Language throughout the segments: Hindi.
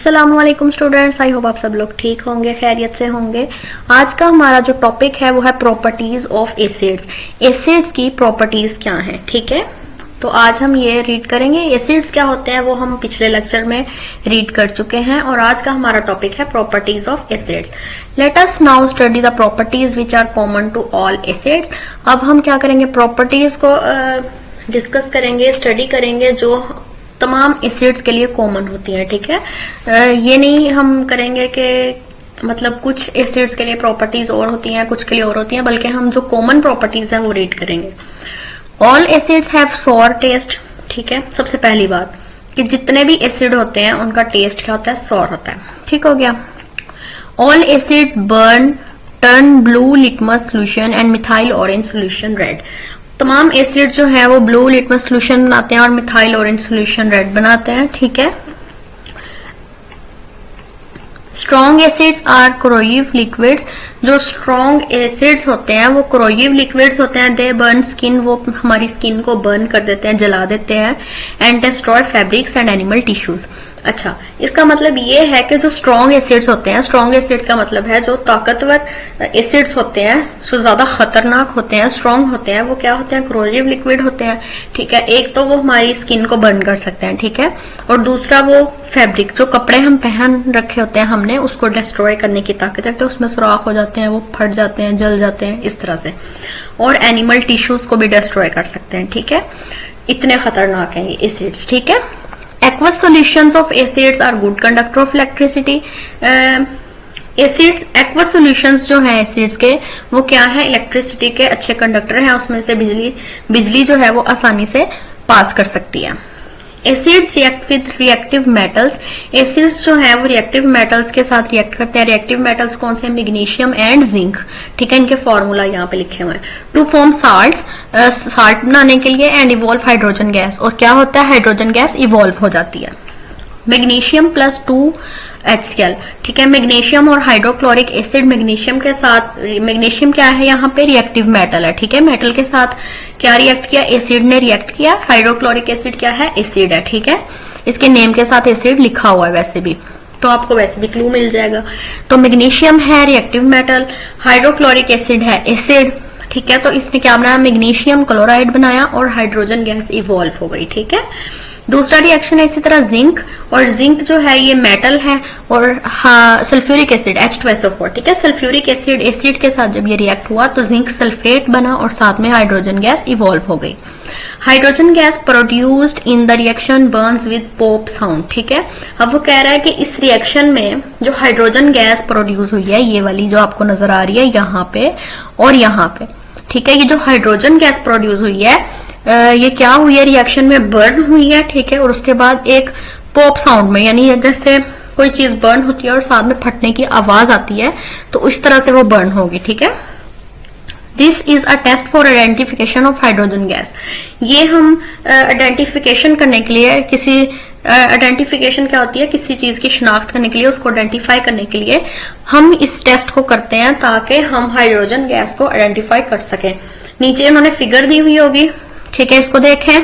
अस्सलामुअलैकुम स्टूडेंट्स, आई होप आप सब लोग ठीक होंगे, खैरियत से होंगे। आज का हमारा जो टॉपिक है वो है प्रॉपर्टीज ऑफ एसिड्स। एसिड्स की प्रॉपर्टीज क्या हैं, ठीक है। तो आज हम ये रीड करेंगे। एसिड्स क्या होते हैं वो हम पिछले लेक्चर में रीड कर चुके हैं और आज का हमारा टॉपिक है properties of acids. Let us now study the properties which are common to all acids. अब हम क्या करेंगे, प्रॉपर्टीज को डिस्कस करेंगे, स्टडी करेंगे जो तमाम एसिड्स के लिए कॉमन होती है, ठीक है। ये नहीं हम करेंगे कि मतलब कुछ एसिड्स के लिए प्रॉपर्टीज और होती हैं, कुछ के लिए और होती हैं, बल्कि हम जो कॉमन प्रॉपर्टीज हैं वो रीड करेंगे। All acids have sour taste, ठीक है। सबसे पहली बात कि जितने भी एसिड होते हैं उनका टेस्ट क्या होता है, सॉर होता है, ठीक हो गया। All acids burn turn blue litmus solution and methyl orange solution red. तमाम एसिड जो है वो ब्लू लिटमस सोल्यूशन बनाते हैं और मिथाइल ऑरेंज सोल्यूशन रेड बनाते हैं, ठीक है। Strong acids are corrosive liquids. जो स्ट्रॉन्ग एसिड्स होते हैं वो कोरोसिव लिक्विड्स होते हैं। दे बर्न स्किन, वो हमारी स्किन को बर्न कर देते हैं, जला देते हैं। And destroy fabrics and animal tissues. अच्छा, इसका मतलब ये है कि जो स्ट्रॉन्ग एसिड्स होते हैं, स्ट्रॉन्ग एसिड्स का मतलब है जो ताकतवर एसिड्स होते हैं, जो ज्यादा खतरनाक होते हैं, स्ट्रॉन्ग होते हैं, वो क्या होते हैं, कोरोसिव लिक्विड होते हैं, ठीक है। एक तो वो हमारी स्किन को बर्न कर सकते हैं, ठीक है, और दूसरा वो फैब्रिक, जो कपड़े हम पहन रखे होते हैं हमने, उसको डिस्ट्रॉय करने की ताकत रखते हैं। उसमें सुराख हो जाते हैं, वो फट जाते हैं, जल जाते हैं, इस तरह से। और एनिमल टिश्यूज को भी डिस्ट्रॉय कर सकते हैं, ठीक है। इतने खतरनाक हैं ये एसिड्स, ठीक है। Aqueous solutions of acids are good conductor of electricity. Acids, aqueous solutions जो हैं एसिड्स के, वो क्या है, इलेक्ट्रिसिटी के अच्छे कंडक्टर हैं। उसमें से बिजली जो है वो आसानी से पास कर सकती है। Acids react with reactive metals. Acids जो है वो रिएक्टिव मेटल्स के साथ रिएक्ट करते हैं। रिएक्टिव मेटल्स कौन से, मैग्नीशियम एंड जिंक, ठीक है। इनके फॉर्मूला यहाँ पे लिखे हुए हैं। टू फॉर्म साल्ट्स, साल्ट बनाने के लिए, एंड इवॉल्व हाइड्रोजन गैस। और क्या होता है, हाइड्रोजन गैस इवॉल्व हो जाती है। मैग्नीशियम प्लस 2HCl, ठीक है। मैग्नीशियम और हाइड्रोक्लोरिक एसिड, मैग्नीशियम के साथ, मैग्नीशियम क्या है यहाँ पे, रिएक्टिव मेटल है, ठीक है। मेटल के साथ क्या रिएक्ट किया, एसिड ने रिएक्ट किया। हाइड्रोक्लोरिक एसिड क्या है, एसिड है, ठीक है। इसके नेम के साथ एसिड लिखा हुआ है वैसे भी, तो आपको वैसे भी क्लू मिल जाएगा। तो मैग्नीशियम है रिएक्टिव मेटल, हाइड्रोक्लोरिक एसिड है एसिड, ठीक है। तो इसने क्या बनाया, मैग्नीशियम क्लोराइड बनाया और हाइड्रोजन गैस इवॉल्व हो गई, ठीक है। दूसरा रिएक्शन है इसी तरह जिंक, और जिंक जो है ये मेटल है, और हाँ, सल्फ्यूरिक एसिड H2SO4, ठीक है। सल्फ्यूरिक एसिड एसिड के साथ जब ये रिएक्ट हुआ तो जिंक सल्फेट बना और साथ में हाइड्रोजन गैस इवॉल्व हो गई। Hydrogen gas produced in the reaction Burns with pop sound, ठीक है। अब वो कह रहा है कि इस रिएक्शन में जो हाइड्रोजन गैस प्रोड्यूस हुई है, ये वाली जो आपको नजर आ रही है यहाँ पे और यहाँ पे, ठीक है, ये जो हाइड्रोजन गैस प्रोड्यूस हुई है, ये क्या हुई है, रिएक्शन में बर्न हुई है, ठीक है। और उसके बाद एक पॉप साउंड में, यानी जैसे कोई चीज बर्न होती है और साथ में फटने की आवाज आती है, तो इस तरह से वो बर्न होगी, ठीक है। This is a test for identification of hydrogen gas. ये हम आइडेंटिफिकेशन करने के लिए, किसी आइडेंटिफिकेशन क्या होती है, किसी चीज की शिनाख्त करने के लिए, उसको आइडेंटिफाई करने के लिए हम इस टेस्ट को करते हैं ताकि हम हाइड्रोजन गैस को आइडेंटिफाई कर सकें। नीचे उन्होंने फिगर दी हुई होगी, ठीक है, इसको देखें।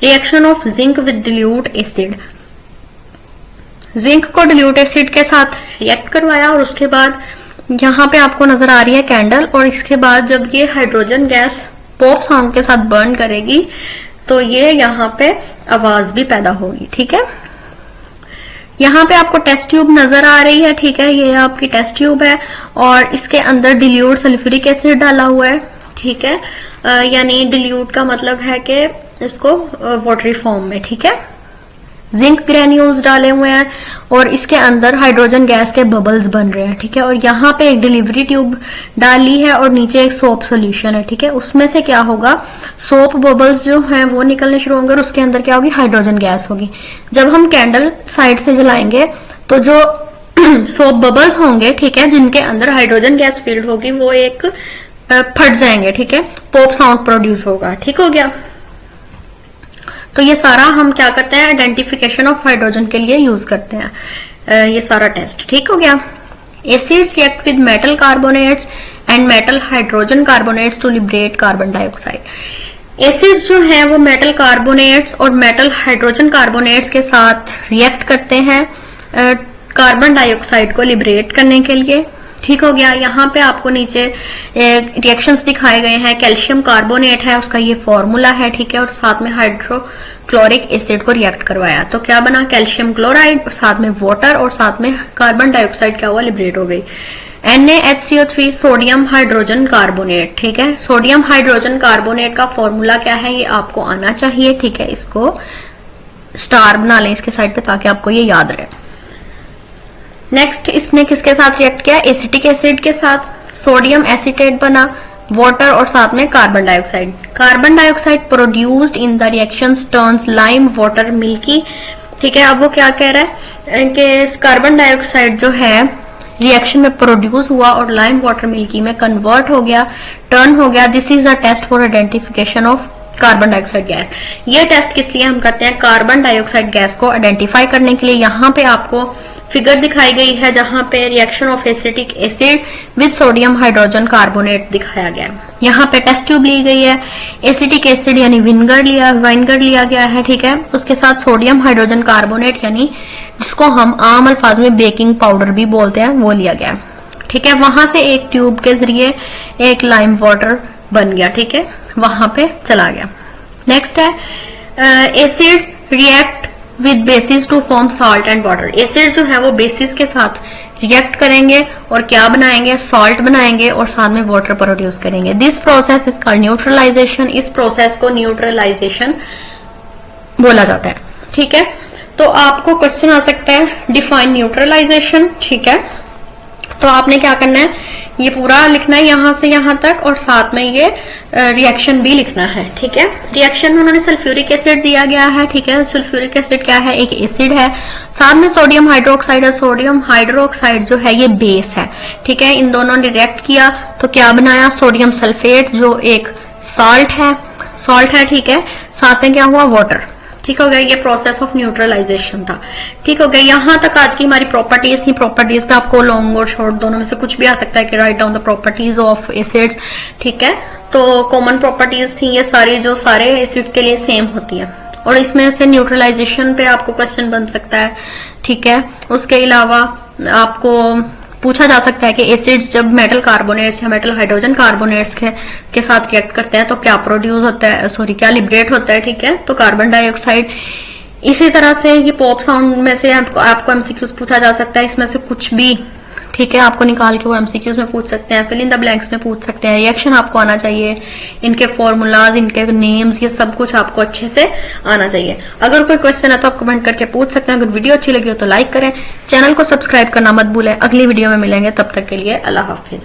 Reaction of zinc with dilute acid. Zinc को डिल्यूट एसिड के साथ रिएक्ट करवाया और उसके बाद यहाँ पे आपको नजर आ रही है कैंडल, और इसके बाद जब ये हाइड्रोजन गैस पॉप साउंड के साथ बर्न करेगी तो ये यहाँ पे आवाज भी पैदा होगी, ठीक है। यहाँ पे आपको टेस्ट ट्यूब नजर आ रही है, ठीक है, ये आपकी टेस्ट ट्यूब है और इसके अंदर डिल्यूट सल्फ्यूरिक एसिड डाला हुआ है, ठीक है। यानी डिल्यूट का मतलब है कि इसको वाटरी फॉर्म में, ठीक है। जिंक ग्रेन्यूल्स डाले हुए हैं और इसके अंदर हाइड्रोजन गैस के बबल्स बन रहे हैं, ठीक है। और यहाँ पे एक डिलीवरी ट्यूब डाली है और नीचे एक सोप सोल्यूशन है, ठीक है। उसमें से क्या होगा, सोप बबल्स जो हैं वो निकलने शुरू होंगे और उसके अंदर क्या होगी, हाइड्रोजन गैस होगी। जब हम कैंडल साइड से जलाएंगे तो जो सोप बबल्स होंगे, ठीक है, जिनके अंदर हाइड्रोजन गैस फील्ड होगी, वो एक फट जाएंगे, ठीक है, पॉप साउंड प्रोड्यूस होगा, ठीक हो गया। तो ये सारा हम क्या करते हैं, आइडेंटिफिकेशन ऑफ हाइड्रोजन के लिए यूज करते हैं ये सारा टेस्ट, ठीक हो गया। Acids react with metal carbonates and metal hydrogen carbonates to liberate carbon dioxide. Acids जो है वो मेटल कार्बोनेट्स और मेटल हाइड्रोजन कार्बोनेट्स के साथ रिएक्ट करते हैं कार्बन डाइऑक्साइड को लिबरेट करने के लिए। ठीक हो गया। यहाँ पे आपको नीचे रिएक्शंस दिखाए गए हैं। कैल्शियम कार्बोनेट है, उसका ये फॉर्मूला है, ठीक है, और साथ में हाइड्रोक्लोरिक एसिड को रिएक्ट करवाया तो क्या बना, कैल्शियम क्लोराइड, और साथ में वाटर, और साथ में कार्बन डाइऑक्साइड क्या हुआ, लिबरेट हो गई। NaHCO3 सोडियम हाइड्रोजन कार्बोनेट, ठीक है। सोडियम हाइड्रोजन कार्बोनेट का फॉर्मूला क्या है ये आपको आना चाहिए, ठीक है। इसको स्टार बना लें इसके साइड पे ताकि आपको ये याद रहे। नेक्स्ट इसने किसके साथ रिएक्ट किया, एसिटिक एसिड के साथ। सोडियम एसीटेट बना, वाटर और साथ में carbon dioxide. Carbon dioxide produced in the reactions turns lime water milky, ठीक है। अब वो क्या कह रहा है कि कार्बन डाइऑक्साइड जो है रिएक्शन में प्रोड्यूस हुआ और लाइम वाटर मिल्की में कन्वर्ट हो गया, टर्न हो गया। This is a test for identification of carbon dioxide gas. ये टेस्ट किस लिए हम करते हैं, कार्बन डाइऑक्साइड गैस को आइडेंटिफाई करने के लिए। यहाँ पे आपको फिगर दिखाई गई है जहां पे reaction of acetic acid with sodium hydrogen carbonate दिखाया गया है। यहाँ पे टेस्ट ट्यूब ली गई है, एसिटिक एसिड यानी वाइनगर लिया गया है, ठीक है। उसके साथ सोडियम हाइड्रोजन कार्बोनेट यानी जिसको हम आम अल्फाज में बेकिंग पाउडर भी बोलते हैं वो लिया गया, ठीक है। वहां से एक ट्यूब के जरिए एक लाइम वाटर बन गया, ठीक है, वहां पे चला गया। नेक्स्ट है acids react with bases to form salt and water. Acid जो है वो बेसिस के साथ रिएक्ट करेंगे और क्या बनाएंगे, सॉल्ट बनाएंगे और साथ में वाटर प्रोड्यूस करेंगे। This process is called neutralisation. इस प्रोसेस को न्यूट्रलाइजेशन बोला जाता है, ठीक है। तो आपको क्वेश्चन आ सकता है डिफाइन न्यूट्रलाइजेशन, ठीक है। तो आपने क्या करना है, ये पूरा लिखना है यहां से यहां तक और साथ में ये रिएक्शन भी लिखना है, ठीक है। रिएक्शन में उन्होंने सल्फ्यूरिक एसिड दिया गया है, ठीक है। सल्फ्यूरिक एसिड क्या है, एक एसिड है, साथ में सोडियम हाइड्रोक्साइड है। सोडियम हाइड्रोक्साइड जो है ये बेस है, ठीक है। इन दोनों ने रिएक्ट किया तो क्या बनाया, सोडियम सल्फेट जो एक सॉल्ट है, ठीक है। साथ में क्या हुआ, वाटर, ठीक हो गया। ये प्रोसेस ऑफ न्यूट्रलाइजेशन था, ठीक हो गया। यहां तक आज की हमारी प्रॉपर्टीज थी। प्रॉपर्टीज पे आपको लॉन्ग और शॉर्ट दोनों में से कुछ भी आ सकता है कि write down the properties of acids, ठीक है। तो कॉमन प्रॉपर्टीज थी ये सारी जो सारे एसिड्स के लिए सेम होती है और इसमें से न्यूट्रलाइजेशन पे आपको क्वेश्चन बन सकता है, ठीक है। उसके अलावा आपको पूछा जा सकता है कि एसिड्स जब मेटल कार्बोनेट्स या मेटल हाइड्रोजन कार्बोनेट्स के साथ रिएक्ट करते हैं तो क्या प्रोड्यूस होता है, क्या लिबरेट होता है, ठीक है। तो कार्बन डाइऑक्साइड। इसी तरह से ये पॉप साउंड में से आपको एमसीक्यूज पूछा जा सकता है, इसमें से कुछ भी, ठीक है, आपको निकाल के वो एमसीक्यूज में पूछ सकते हैं, फिल इन द ब्लैंक्स में पूछ सकते हैं। रिएक्शन आपको आना चाहिए, इनके फॉर्मूलाज, इनके नेम्स, ये सब कुछ आपको अच्छे से आना चाहिए। अगर कोई क्वेश्चन है तो आप कमेंट करके पूछ सकते हैं। अगर वीडियो अच्छी लगी हो तो लाइक करें, चैनल को सब्सक्राइब करना मत भूलें। अगली वीडियो में मिलेंगे, तब तक के लिए अल्लाह हाफिज।